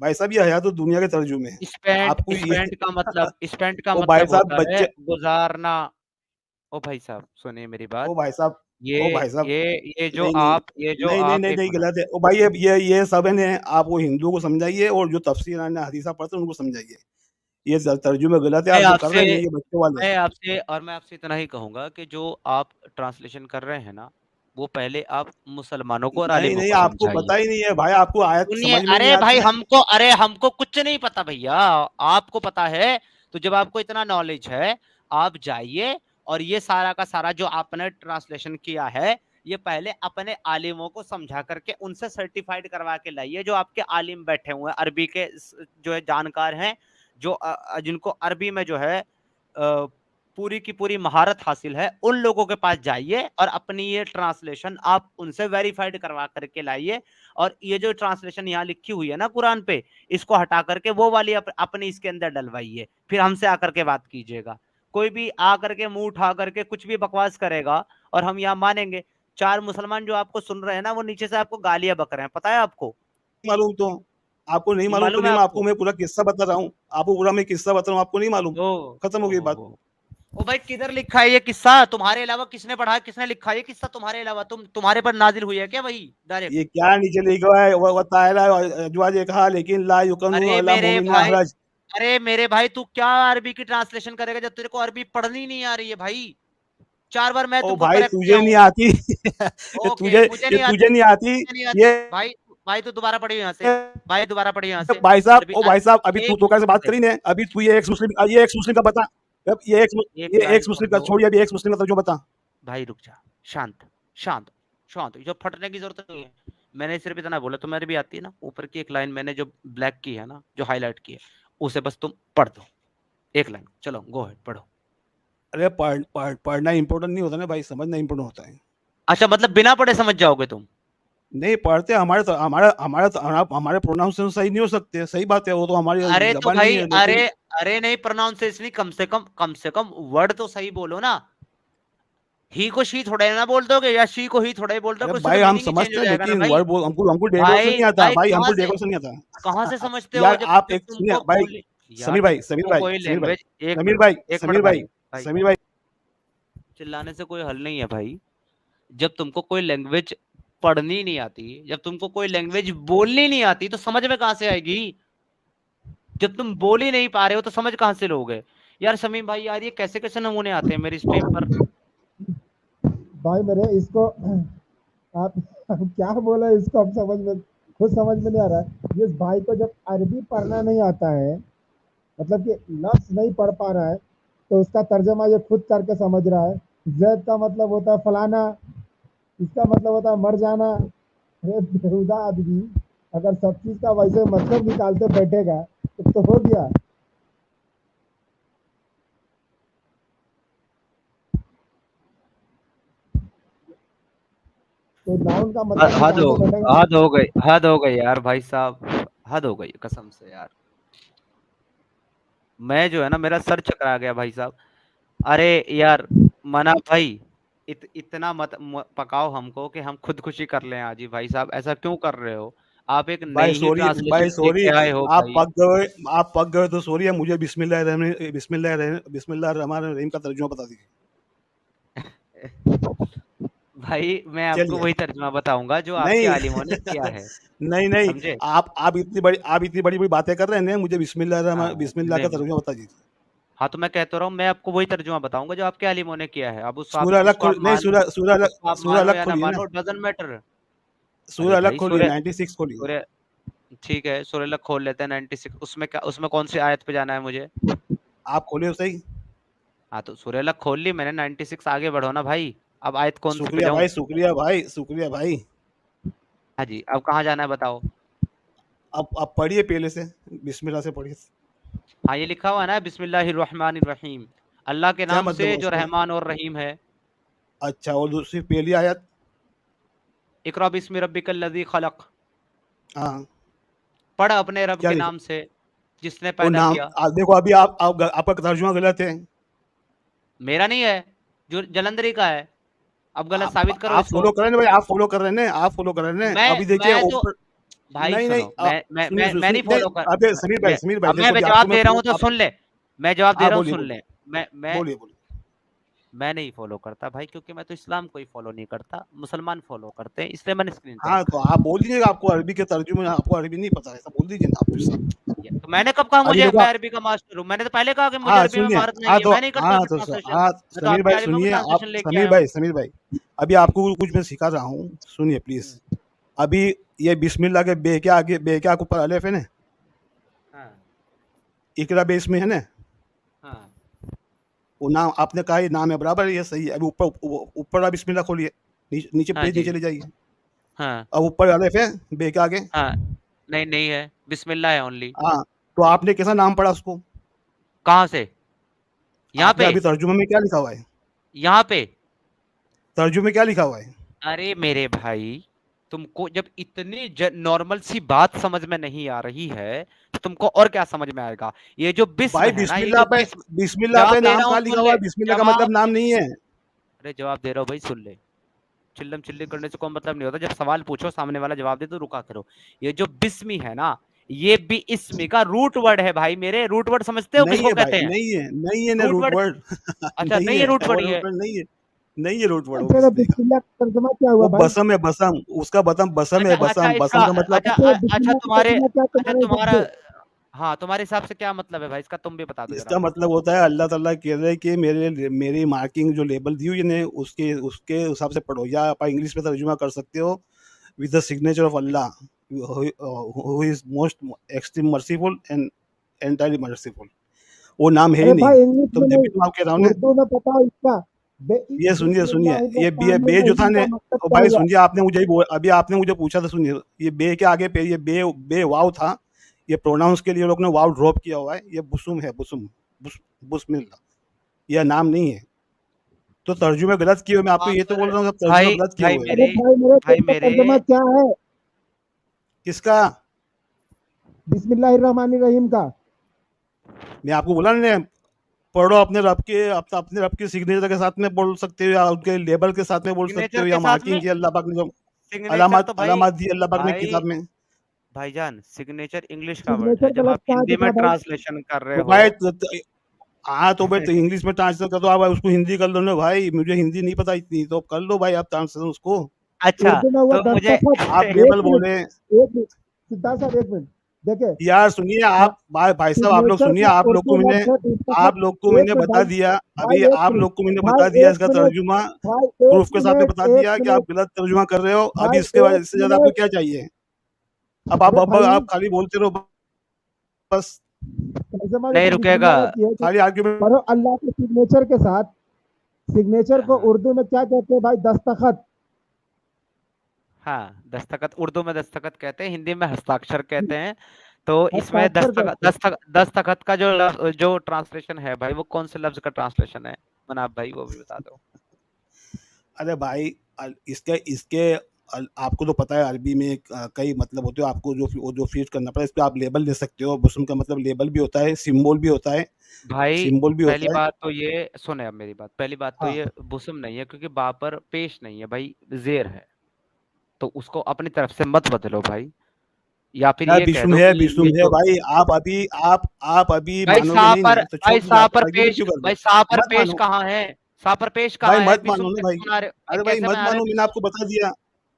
भाई साहब ये हयातुद दुनिया के तर्जुमे हैं। स्पेंट, आपको ये स्पेंट का ओ भाई मतलब साहब होता है बच्चे, गुजारना। ओ भाई साहब सुनिए मेरी बात। ओ भाई साहब, ये ओ भाई साहब, ये ये जो नहीं नहीं आप, ये जो नहीं नहीं आप, नहीं एक नहीं, मिनट। गलत है। ओ भाई ये सब है ने, आप वो हिंदुओं को समझाइए और जो तफसीर हदीसा पढ़ते हैं उनको समझाइए। ये तर्जुमे गलत है, मैं आप जो कर आपसे रहे हैं ये बच्चों वाले हैं। मैं आपसे इतना ही कहूंगा कि जो आप ट्रांसलेशन कर रहे हैं ना, वो पहले आप मुसलमानों को और नहीं आलिमों नहीं, को आपको समझाइए। पता ही नहीं है भाई, आपको आयत सुनिए, समझ में नहीं अरे भाई आती। हमको कुछ नहीं पता भैया। आपको पता है, तो जब आपको इतना नॉलेज है, आप जाइए और ये सारा का सारा जो आपने ट्रांसलेशन किया है, ये पहले अपने आलिमों को समझा करके उनसे सर्टिफाइड करवा के लाइए, जो आपके आलिम बैठे हुए हैं अरबी के, जो है जानकार हैं, जो जिनको अरबी में जो है पूरी की पूरी महारत हासिल है, उन लोगों के पास जाइए और अपनी ये ट्रांसलेशन आप उनसे वेरीफाइड करवा करके लाइए। और ये जो ट्रांसलेशन यहाँ लिखी हुई है ना कुरान पे, इसको हटा करके वो वाली अपनी इसके अंदर डलवाइए, फिर हमसे आकर के बात कीजिएगा। कोई भी आकर के मुंह उठा करके कुछ भी बकवास करेगा और हम यहाँ मानेंगे। चार मुसलमान जो आपको सुन रहे हैं ना, वो नीचे से आपको गालियां बक रहे हैं, पता है आपको? मालूम तो, आपको नहीं मालूम तो मालूम है नहीं, आपको? मैं पूरा किस्सा बता रहा हूँ, आपको पूरा मैं किस्सा बता रहा हूँ, आपको नहीं मालूम। ओ खत्म हो गई बात। ओ भाई, किधर लिखा है ये किस्सा? तुम्हारे अलावा किसने पढ़ा है, किसने लिखा है ये किस्सा तुम्हारे अलावा? तुम्हारे पर नाजिल हुई है क्या वही डायरेक्ट? ये क्या नीचे लिखा हुआ है, वो तायला अजवाज कहा, लेकिन ला युकनु अरे अला मेरे मोमिन भाई, हरज। अरे मेरे भाई, तू क्या अरबी की ट्रांसलेशन करेगा जब तेरे को अरबी पढ़नी नहीं आ रही है भाई? 4 बार मैं ओ तुमको भाई करेक्ट किया तुझे नहीं हूँ। आती। ओके, मुझे ये नहीं तुझे आती, नहीं आती। मुझे नहीं ये आती भाई। भाई तू दोबारा पढ़ियो यहाँ से। भाई दोबारा पढ़ियो यहाँ से। भाई साहब, अरबी ओ भाई साहब, अभी तू एक तो कैसे बात मिनट, करी ने, अभी तू ये एक्स मुस्लिम का बता। अब एक ये लाइन एक्स मुस्लिम सुन का लो। छोड़िए, अभी एक्स मुस्लिम का तो जो बता। भाई रुक जा, शांत, शांत, शांत, जो फटने की जरूरत नहीं है। मैंने सिर्फ इतना बोला, तुम्हारी भी आती है ना, ऊपर की एक लाइन मैंने जो ब्लैक की है ना, जो हाईलाइट की है, उसे बस तुम पढ़ दो, एक लाइन, चलो गो अहेड पढ़ो। अरे पढ़ना इंपॉर्टेंट नहीं होता ना भाई, समझना इंपॉर्टेंट होता है। अच्छा, मतलब बिना पढ़े समझ जाओगे तुम? नहीं पढ़ते, हमारे प्रोनाउंसिएशन सही नहीं हो सकते, सही बात है, वो तो हमारी अरे तो जबान नहीं भाई, है, अरे लेकिन अरे नहीं, प्रोनाउंसिएशन नहीं, कम से कम वर्ड तो सही बोलो ना। ही को शी थोड़े ना बोल दोगे, या शी को ही थोड़े बोल अरे दोगे, उससे तो भाई हम मीनिंग ही चेंज हो समझते हैं, जाएगा ना लेकिन भाई। वर्ड बोल, हमको डेकोरेशन भाई नहीं आता भाई, भाई, हमको डेकोरेशन नहीं कहाँ आता। से समझते हो यार जब आप जब एक सुनिए तुमको भाई, बोली? यार जब तुमको कोई समीर भाई, लैंग्वेज, एक समीर मिनट, भाई, एक मिनट समीर भाई, भाई, भाई समीर भाई, चिल्लाने से कोई हल नहीं है भाई। जब तुमको कोई लैंग्वेज पढ़नी नहीं आती, जब तुमको कोई लैंग्वेज बोलनी नहीं आती, तो समझ में कहां से आएगी? जब तुम बोल ही नहीं पा रहे हो तो समझ कहां से लोगे? यार समीम भाई, यार ये कैसे कैसे नमूने आते हैं मेरी स्ट्रीम पर। भाई मेरे इसको आप क्या बोला इसको, अब समझ में, खुद समझ में नहीं आ रहा है। जिस भाई को जब अरबी पढ़ना नहीं आता है, मतलब कि लफ्ज नहीं पढ़ पा रहा है तो उसका तर्जमा ये खुद करके समझ रहा है। जैद का मतलब होता है फलाना, इसका मतलब होता है मर जाना। अरे बेहुदा आदमी अगर सब चीज का वैसे मतलब निकालते बैठेगा तो हो गया। तो नाउन का मतलब हद हो निकालते बैठेगा। हद हो गई, हद हो गई यार भाई साहब, हद हो गई कसम से यार। मैं जो है ना, मेरा सर चकरा गया भाई साहब। अरे यार मना भाई, इतना मत पकाओ हमको कि हम खुदकुशी कर लें आज ही भाई साहब, ऐसा क्यों कर रहे हो? आप एक भाई नई ही सॉरी, भाई ट्रांसलेशन सॉरी, लेके आए हो आप भाई। पक गए, आप पक गए तो सॉरी, मुझे बिस्मिल्लाह रहमान रहीम का तर्जुमा बता दीजिए। भाई मैं आपको चलिए। वही तर्जुमा बताऊंगा जो आपके नहीं आलिमों ने किया है, नहीं नहीं, समझे? आप इतनी बड़ी बड़ी बातें कर रहे हैं, मुझे हाँ बिस्मिल्लाह का तर्जुमा बता दीजिए। हाँ, तो मैं कहता रहा हूँ, मैं आपको वही तर्जुमा बताऊंगा जो आपके आलिमों ने किया है। अब सूरह अलग उसको खोल आप नहीं, मान, सूरह अलग या ना खोलिए ना। मानो, डजंट मैटर। सूरह अरे अलग भाई खोलिए, सूर्य 96 खोलिए। सूर्य ठीक है, सूर्य लग खोल लेते हैं 96। उसमें क्या, उसमें कौन सी आयत पे जाना है मुझे? आप खोलिए सही। हाँ तो सूर्य लग खोल ली मैंने, 96 आगे बढ़ो ना भाई। अब आयत कौन सी पे शुक्रिया जाऊं? भाई, शुक्रिया भाई, शुक्रिया भाई। हाँ जी, अब कहाँ जाना है बताओ? अब आप पढ़िए पहले से, बिस्मिल्लाह से पढ़िए। हाँ ये लिखा हुआ है ना, बिस्मिल्लाहिर्रहमानिर्रहीम, अल्लाह के क्या नाम मतलब से है जो उसका? रहमान और रहीम है। अच्छा, और दूसरी पहली आयत? इकरा बिस्मि रब्बिकल लज़ी खलक, हाँ। पढ़ अपने रब क्या के लिखा? नाम से जिसने वो पैदा नाम किया। देखो, अभी आपका तर्जुमा गलत है। मेरा नहीं है, जो जलंधरी का है। अब गलत साबित करो आप इसको। फॉलो कर रहे हैं भाई, आप फॉलो कर रहे हैं, आप फॉलो कर रहे हैं। अभी देखिए मैं तो ऊपर। भाई नहीं नहीं, सुनो, मैं नहीं नहीं, फॉलो कर। अबे समीर भाई, मैं समीर भाई अब मैं देखो, अभी आपको जवाब मैं दे रहा हूँ तो सुन ले। मैं जवाब दे हाँ रहा हूँ, बोलिए सुन बोलिए, ले। मैं बोलिए बोलिए। मैं नहीं फॉलो करता भाई, क्योंकि मैं तो इस्लाम को ही फॉलो नहीं करता, मुसलमान फॉलो करते हैं, इसलिए मैंने स्क्रीन पे हाँ रखा तो है। आप बोल दीजिएगा, आपको अरबी के तर्जुमे, आपको अरबी नहीं पता, ऐसा बोल दीजिए ना आप तो साहब। तो मैंने कब कहा अभी मुझे, देखो मैं अरबी का मास्टर हूँ? मैंने तो पहले कहा कि मुझे हाँ अरबी में सुनिए, महारत नहीं है, मैं नहीं करता अभी ट्रांसलेशन। हाँ मैं तो समीर आपके भाई आलिमों की सुनिए, आप ट्रांसलेशन लेके आया हूँ। समीर भाई, अभी आपको कुछ मैं सिखा रहा हूँ, सुनिए प्लीज। हम्म, अभी ये बिस्मिल्लाह के बे के आगे ऊपर अलिफ है ना, हाँ इकरा बे इसमें है ना, हाँ वो नाम आपने कहा, ये नाम है बराबर है, ये सही है। अभी ऊपर ऊपर आप बिस्मिल्लाह खोलिए, नीचे हाँ पेज जी, नीचे ले जाइए। हाँ अब ऊपर अलिफ है बे के आगे। हाँ। नहीं नहीं है, बिस्मिल्लाह है ओनली। हाँ, तो आपने कैसा नाम पढ़ा उसको? कहाँ से? यहाँ आपने पे, अभी तर्जुमे में क्या लिखा हुआ है? यहाँ पे। तर्जुमे में क्या लिखा हुआ है? अरे मेरे भाई, तुमको जब इतनी नॉर्मल सी बात समझ में नहीं आ रही है, तो तुमको और क्या समझ में आएगा? ये जो बिस्म भाई है ना, ये जो बिस्म, बिस्मिल्लाह जवाब पे दे नाम रहा हूँ कहाँ लिखा सुन हुआ ले। है? बिस्मिल्लाह का मतलब जवाब नाम नहीं है। अरे जवाब दे रहा हूँ भाई, सुन ले। चिल्लम चिल्ली करने से कोई मतलब नहीं होता, जब सवाल पूछो सामने वाला जवाब दे तो रुका करो। ये जो बिस्मी है ना, ये भी इसमी का रूट वर्ड है भाई मेरे। रूट वर्ड समझते हो नहीं किसको है भाई, कहते हैं? नहीं है ना रूट रूट वर्ड, वर्ड अच्छा नहीं नहीं है, है रूट वो वर्ड रूट ये। वर्ड नहीं है, नहीं है रूट वर्ड वो तेरा बिस्मिल्लाह का। बिस्मिल्लाह का तर्जुमा क्या हुआ वो भाई? बसम है, बसम उसका, बसम बसम है, अच्छा अच्छा, बसम इसका बसम का मतलब। अच्छा अच्छा बिस्मिल्लाह का तुम्हारे, तर्जुमा क्या अच्छा तुम्हारे हिसाब तुम्हारा, से? हाँ तुम्हारे हिसाब से क्या मतलब है भाई इसका? तुम भी बता दो जरा। इसका मतलब होता है, अल्लाह ताला कह रहे हैं कि मेरी मार्किंग जो लेबल दी हुई है उसके उसके हिसाब से पढ़ो, या आप इंग्लिश में तर्जुमा कर सकते हो, with the signature of Allah who is most extreme merciful and entirely merciful. वो नाम है ही अरे नहीं। भाई इंग्लिश तो में जब नहीं, भी तुम आप कह रहा हूँ ना, उर्दू में बताओ इसका। ये सुनिए सुनिए, ये बे जो था बिस्मिल्लाहिर्रहमानिर्रहीम ने, का मकसद और क्या भाई हुआ? सुनिए, आपने मुझे अभी आपने मुझे पूछा था, सुनिए, ये बे के आगे पे ये बे वाव था, ये प्रोनाउंस के लिए लोग ने वाव ड्रॉप किया हुआ है, ये बुसुम है, बुसुम, बुस्मिल्लाह, यह नाम नहीं है। तो तर्जुमे गलत किए हुए, मैं आपको हाँ ये तो बोल पर रहा हूँ, तर्जुमे भाई, गलत किए भाई हुए हैं। अरे मेरे, भाई मेरे तो भाई इसका मेरे, तर्जुमा क्या है? किसका? बिस्मिल्लाहिर्रहमानिर्रहीम का। मैं आपको बोला ना, पढ़ो अपने रब के, अपने रब के सिग्नेचर के साथ में बोल सकते हो, या उनके लेबल के साथ में बोल सकते सिग्नेचर हो, के या साथ में, मार्किंग की अल्लाह पाक ने जो सिग्नेचर तो भाई, अलामत दी अल्लाह पाक ने भाई किताब में। भाईजान सिग्नेचर इंग्लिश का वर्ड है, सिग्नेचर जब गलत आप कहाँ हिंदी में दिखा भाई? ट्रांसलेशन कर रहे तो हो। भाई हाँ तो भाई, तो इंग्लिश में ट्रांसलेट कर दो आप, उसको हिंदी कर लो ना भाई, मुझे हिंदी नहीं पता इतनी, तो कर लो भाई आप ट्रांसलेशन उसको। अच्छा उर्दू में हुआ तो मुझे दस्तखत। आप एक लेबल मिनट, बोले। एक मिनट, सिद्धार्थ सर एक मिनट। देखिए, यार सुनिए, हाँ, भाई साहब, आप लोग सिग्नेचर सुनिए, का उर्दू लफ्ज है आप दस्तखत। लोग को एक मैंने मिनट बता भाई, दिया, भाई एक आप मिनट, लोग को मैंने बता भाई दिया एक इसका मिनट, तर्जुमा, भाई एक प्रूफ के साथ में मिनट, बता एक दिया कि आप मिनट, गलत तर्जुमा कर रहे हो। अभी भाई इसके बाद एक इससे ज्यादा आपको मिनट। क्या चाहिए? अरे अब भाई, आप खाली बोलते रहो बस। तर्जमा नहीं जैसे रुकेगा। बिस्मिल्लाह रहती है तो खाली आर्ग्यूमेंट। पढ़ो अल्लाह के सिग्नेचर के साथ। सिग्नेचर को हाँ उर्दू में क्या कहते हैं भाई? दस्तखत। हाँ, दस्तखत उर्दू में दस्तखत कहते हैं, हिंदी में हस्ताक्षर कहते हैं। तो इसमें हस्ताक्षर कहते हैं। दस्तखत का जो ट्रांसलेशन है भाई, वो कौन से लफ्ज का ट्रांसलेशन है मनाब भाई, वो भी बता दो। अरे भाई इसके इसके आपको तो पता है अरबी में कई मतलब होते हो, आपको जो फीड करना पड़े, इस पे आप लेबल ले सकते हो। मुस्लिम का मतलब लेबल भी होता है, सिंबल भी होता है, भाई सिंबल भी पहली होता है। बात तो ये सुने, अब मेरी बात, पहली बात तो हाँ ये बुस्म नहीं है, क्योंकि बा पर पेश नहीं है भाई, जेर है। तो उसको अपनी तरफ से मत बदलो भाई, या फिर यार, ये कह दो कि बिशुम ये है जो भाई। आप अभी भाई मानोगे नहीं ना, तो भाई छोड़ दो यार, आर्ग्यूमेंट क्यों कर रहे भाई हो? सा पर मत पेश मानो कहाँ है? सा पर पेश भाई, कहाँ है? मत बिसुम मानो ना कैसे भाई। बना रहे हो भाई, अरे भाई कैसे मत बना रहे मानो, हो मैंने बिसुम? आपको बता दिया।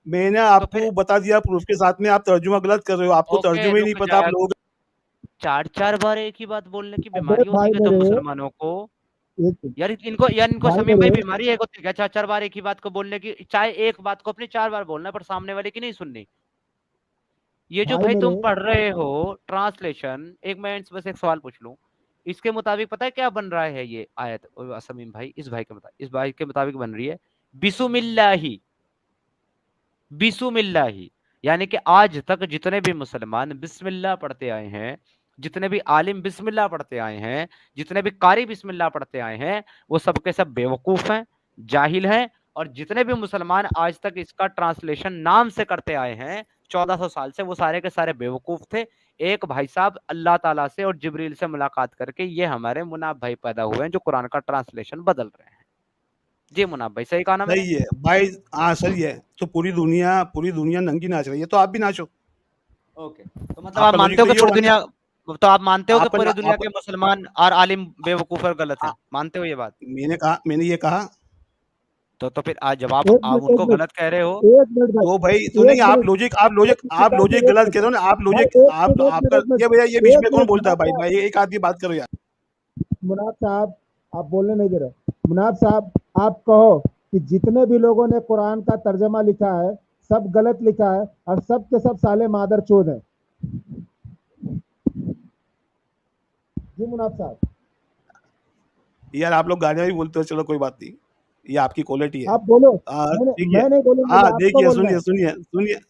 मैंने तो फिर आपको बता दिया प्रूफ के साथ में, आप तर्जुमा गलत कर रहे हो, आपको ओके, तर्जुमे ही नहीं रुक पता आप जा। लोग। चार चार बार एक ही बात बोलने की अबे बीमारी होती भाई है क्या तो मेरे, मुसलमानों को? एक यार इनको भाई समीम भाई मेरे, बीमारी है होती है क्या? चार चार बार एक ही बात को बोलने की, चाहे एक बात को अपनी चार बार बोलना है, पर सामने वाले की नहीं सुननी। ये जो भाई भाई मेरे, तुम पढ़ रहे हो ट्रांसलेशन, एक मैं बस एक सवाल पूछ लूं, इसके मुताबिक पता है क्या बन रहा है ये आयत? समीम भाई, इस भाई के मुताबिक बन रही है बिसुमिल्लाही, बिसुमिल्लाही। यानी कि आज तक जितने भी मुसलमान बिस्मिल्लाह पढ़ते आए हैं, जितने भी आलिम बिस्मिल्लाह पढ़ते आए हैं, जितने भी कारी बिस्मिल्लाह पढ़ते आए हैं, वो सबके सब बेवकूफ हैं, जाहिल हैं। और जितने भी मुसलमान आज तक इसका ट्रांसलेशन नाम से करते आए हैं 1400 साल से, वो सारे के सारे बेवकूफ थे। एक भाई साहब अल्लाह ताला से और जिब्रील से मुलाकात करके ये हमारे मुनाब भाई पैदा हुए हैं, जो कुरान का ट्रांसलेशन बदल रहे हैं। जी मुनाब भाई, सही कहा ना मैंने? सही है भाई, हाँ सही है। तो पूरी दुनिया नंगी नाच रही है, तो आप भी नाचो। ओके, तो मतलब आप आपका मानते लॉजिक हो तो कि ये पूरी हुआ ना। दुनिया, तो आप मानते हो कि आपका पूरी ना- दुनिया आप के मुसलमान और आलिम बेवकूफ और गलत आ, हैं? मानते हो ये बात? मैंने ये कहा। तो फिर आज जब आप एक आप मिनट, एक उनको मिनट, गलत कह रहे हो। एक मिनट तो भाई भाई, सुनिए, एक मिनट। आप भाई लॉजिक एक गलत मिनट कह रहे हो ना, आप भाई, लॉजिक एक आप मिनट, एक मिनट, आपका एक मिनट, ये भैया, ये बीच में एक कौन मिनट बोलता है? मुनाफ भाई साहब, भाई एक आदमी बात करो यार। मुनाफ साहब, आप बोलने नहीं दे रहे। मुनाफ साहब, आप कहो कि जितने भी लोगों ने कुरान का तर्जमा लिखा है, सब गलत लिखा है और सब के सब साले मादर चोद हैं। जी मुनाफ साहब, यार आप लोग गालियां भी बोलते हो, चलो कोई बात नहीं, ये आपकी क्वालिटी है। आप बोलो। ठीक है। मैं नहीं बोलूंगा, हाँ आपको देखिए, बोलना है।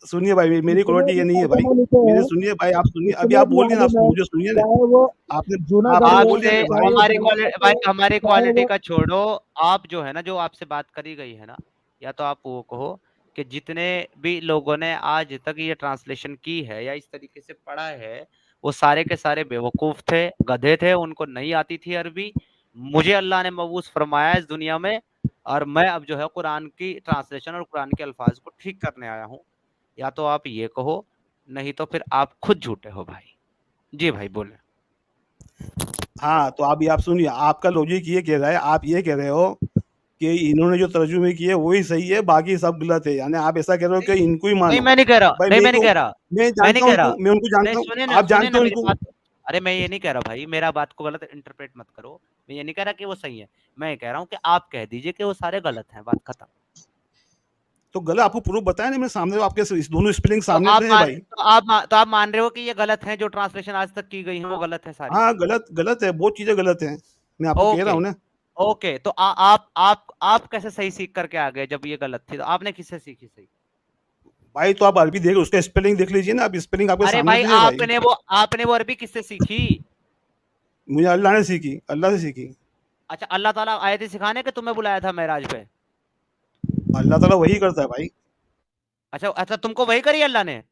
सुनिए भाई, मेरी जितने क्वालिटी ये भी नहीं है भाई। तर्जमा लिखे मेरे हैं, सुनिए भाई, आप सुनिए, अभी जितने आप भी बोलिए ना, आप आलिम है, मुझे सुनिए ना। चाहे वो आपने जूनागढ़ आप हो, बोलिए आपसे ना चाहे भाई। वो हमारी जलालपुर भाई, हो, हमारी चाहे क्वालिटी वो, का छोड़ो। आप जो है ना, जो आपसे बात करी गई है ना, या तो आप वो कहो कि जितने भी लोगों ने आज तक ये ट्रांसलेशन की है या इस तरीके से पढ़ा है, वो सारे के सारे बेवकूफ थे, गधे थे, उनको नहीं आती थी अरबी। मुझे अल्लाह ने मबूस फरमाया इस दुनिया में, और मैं अब जो है कुरान की ट्रांसलेशन और कुरान के अल्फाज को ठीक करने आया हूँ। या तो आप ये कहो, नहीं तो फिर आप खुद झूठे हो भाई। जी भाई बोले। हाँ, तो अभी आप सुनिए, आपका लॉजिक ये कह रहा है, आप ये कह रहे हो कि इन्होंने जो तर्जुमे किए वही सही है, बाकी सब गलत है। यानी आप ऐसा कह रहे हो कि नहीं इनको ही नहीं, मानो। मैं नहीं कह रहा, भाई नहीं मैं मैं नहीं तो कह रहा, मैं मैं नहीं जानता हूँ कह रहा। इनको, मैं उनको नहीं, जानता हूँ, आप सुने जानते ना हो मेरी इनको। बात। अरे मैं ये नहीं कह रहा भाई, मेरा बात को गलत इंटरप्रेट मत करो। मैं ये नहीं कह रहा कि वो सही है, मैं ये कह रहा हूँ कि आप कह दीजिए कि वो सारे गलत हैं, बात खत्म। तो गलत आपको प्रूफ बताया नहीं मेरे सामने, आपके दोनों स्पेलिंग तो सामने आप से है मान भाई। तो आप मान रहे हो कि ये गलत है, जो ट्रांसलेशन आज तक की गई है वो गलत है सारी? हाँ, गलत गलत है, बहुत चीजें गलत हैं, मैं आपको कह रहा ओके, हूँ ना। ओके, तो आप कैसे सही सीख करके आ गए? जब ये गलत थी तो आपने किससे सीखी सही? भाई तो आप अरबी देख, उसका स्पेलिंग देख लीजिए ना, आप स्पेलिंग आपके अरे सामने भाई, से है भाई। आपने वो अरबी किससे सीखी? मुझे अल्लाह ने सीखी, अल्लाह से सीखी। अच्छा, अल्लाह ताला आए थे सिखाने कि तुम्हें बुलाया था मेराज पे? अल्लाह ताला वही करता है भाई। अच्छा अच्छा, तुमको वही करी अल्लाह ने?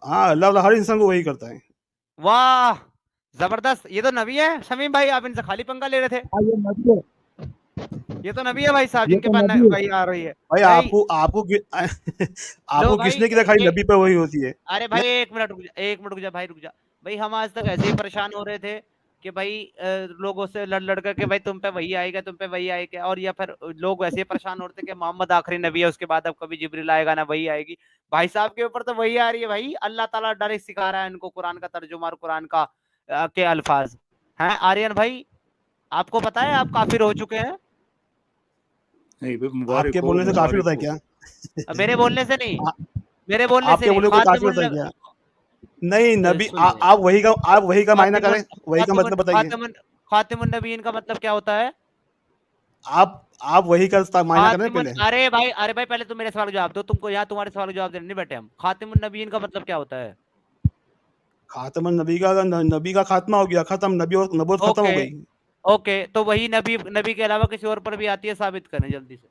हाँ, अल्लाह ताला हर इंसान को वही करता है। वाह, जबरदस्त! ये तो नबी है शमीम भाई, आप इनसे खाली पंगा ले रहे थे। हाँ, ये नबी है, ये तो नबी है भाई साहब, ये जिनके तो पास नबी है। वही आ रही है। भाई भाई लो आपको भाई, किसने किया खाली नबी पे वही होती है? अरे भाई एक मिनट रुक जा, एक मिनट रुक जा भाई, रुक जा। भाई हम आज तक ऐसे ही परेशान हो रहे थे कि भाई लोगों से लड़ लड़ करके भाई तुम पे वही आएगा, तुम पे वही आएगा, और या फिर लोग वैसे ही परेशान हो रहे थे कि मोहम्मद आखिरी नबी है, उसके बाद अब कभी जिब्रील आएगा ना वही आएगी। भाई साहब के ऊपर तो वही आ रही है भाई, अल्लाह ताला डायरेक्ट सिखा रहा है इनको कुरान का तर्जुमा और कुरान का के अल्फाज। हैं आर्यन भाई, आपको पता है आप काफिर हो चुके हैं? नहीं भाई, मुबारक आपके हो, बोलने से काफी मुबारक होता है हो। क्या? मेरे बोलने से नहीं, आ- मेरे बोलने से आपके नहीं, बोलने को काफी खातिमुल होता है नब- क्या? नहीं नबी सुनिए, आप वही का मायना करें, वही का मतलब बताइए। खातिमुन नबीयीन का मतलब क्या होता है? आप वही का मायना करें खातिमुन, पहले। अरे भाई पहले तुम मेरे सवाल का जवाब दो। तुमको यहाँ तुम्हारे सवाल का जवाब देने नहीं बैठे हम। खातिमुन नबीयीन का मतलब क्या होता है? खातमुन नबी का खात्मा हो गया, खत्म, नबूवत खत्म हो ओके, गई। ओके, तो वही नबी के अलावा किसी और पर भी आती है, साबित करें जल्दी से।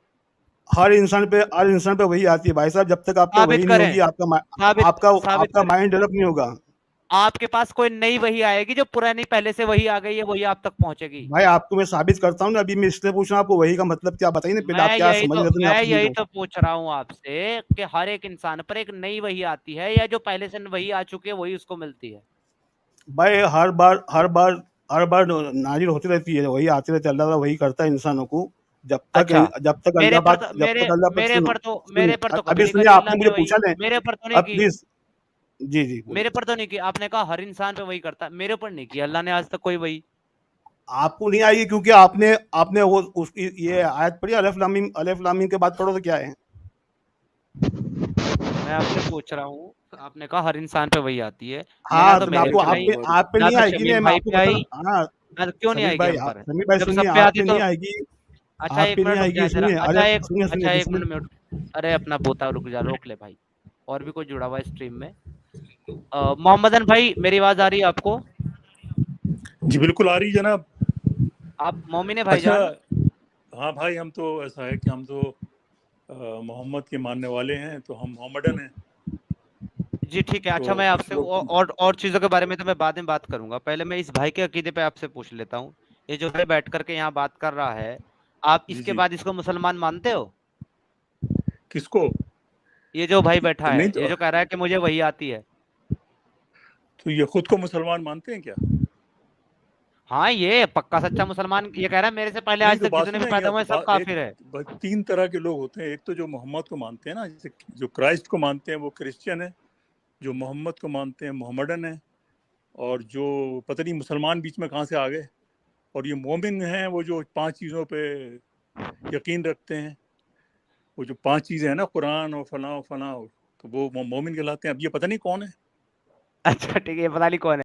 हर इंसान पे वही आती है भाई साहब, जब तक आप पे साबित वही नहीं करें, होगी साबित साबित आपका करें। माइंड डेवलप नहीं होगा। आपके पास कोई नई वही आएगी जो पुरानी पहले से वही आ गई है, वही आप तक पहुंचेगी। भाई आपको मैं साबित करता हूँ ना, अभी मैं इसलिए पूछ रहा हूँ आपको वही का मतलब क्या, बताइए ना पहले, आप क्या समझ रहे थे, मैं मैं आपसे यही समझाऊं। तो पूछ रहा हूँ आपसे कि हर एक इंसान पर एक नई वही आती है, या जो पहले से वही आ चुकी है वही उसको मिलती है? भाई हर बार नाजिल होती रहती है, वही आती रहती है, अल्लाह ताला वही करता है इंसानों को। अच्छा, जब तक अल्लाह पाक मेरे पर तो कभी अभी नहीं सुनिए, करी अल्लाह आपने ने मुझे वही। पूछा नहीं। मेरे पर तो नहीं अब की। प्लीज, जी जी बोलिए। मेरे पर तो नहीं की, आपने कहा हर इंसान पे वही करता है, मेरे ऊपर नहीं की अल्लाह ने आज तक कोई वही। आपको नहीं आएगी क्योंकि आपने वो उसकी ये आयत पढ़ी, अलिफ लाम मीम के बाद पढ़ो तो क्या है। मैं आपसे पूछ रहा हूँ, आपने कहा हर इंसान पे वही आती है। ना हाँ तो तो मैं मेरे आपको पे नहीं, आप पे ना नहीं तो आएगी, नहीं शमीम मैं भाई आपको पे बता। आई। हाँ ना तो क्यों नहीं आएगी हम पर? समीर भाई जब सुनिए, सब पे आप आती पे नहीं तो। आएगी। अच्छा आप एक पे नहीं मिनट रुक आएगी, जाए जरा। सुनिए, अच्छा अरे एक, सुनिए अच्छा एक सुनिए। Minute mute. अरे अपना बोता रुक जा, रोक ले भाई। और भी कोई जुड़ा हुआ है स्ट्रीम में। मोहम्मदन भाई, मेरी आवाज आ रही है आपको? जी बिल्कुल आ रही है जनाब। आप मोमिन है अच्छा, भाईजान? हाँ भाई, हम तो ऐसा है कि हम तो मोहम्मद के मानने वाले हैं, तो हम मोहम्मदन हैं। जी ठीक है। तो अच्छा मैं कुछ आपसे लोग और चीजों के बारे में तो मैं बाद में बात करूंगा, पहले मैं इस भाई के अकीदे पे आपसे पूछ लेता हूँ। ये जो भाई बैठ करके यहाँ बात कर रहा है, आप जी इसके जी, बाद इसको मुसलमान मानते हो? किसको? ये जो भाई बैठा नहीं है, ये तो, जो कह रहा है कि मुझे वही आती है। तो ये खुद को मुसलमान मानते हैं क्या? हाँ, ये पक्का सच्चा मुसलमान ये कह रहा है, मेरे से पहले नहीं आज तो तक बात जितने भी सुने, पैदा हुए हैं सब एक काफिर है। तीन तरह के लोग होते हैं। एक तो जो मोहम्मद को मानते हैं ना, जैसे जो क्राइस्ट को मानते हैं वो क्रिश्चियन है। जो मोहम्मद को मानते हैं मोहम्मदन है। और जो पता नहीं मुसलमान बीच में कहाँ से आ गए। और ये मोमिन हैं, वो जो पांच चीज़ों पे यकीन रखते हैं। वो जो पांच चीज़ें हैं ना, कुरान और फलां और फलां, तो वो मोमिन कहलाते हैं। अब ये पता नहीं कौन है। अच्छा ठीक है, ये पता नहीं कौन है।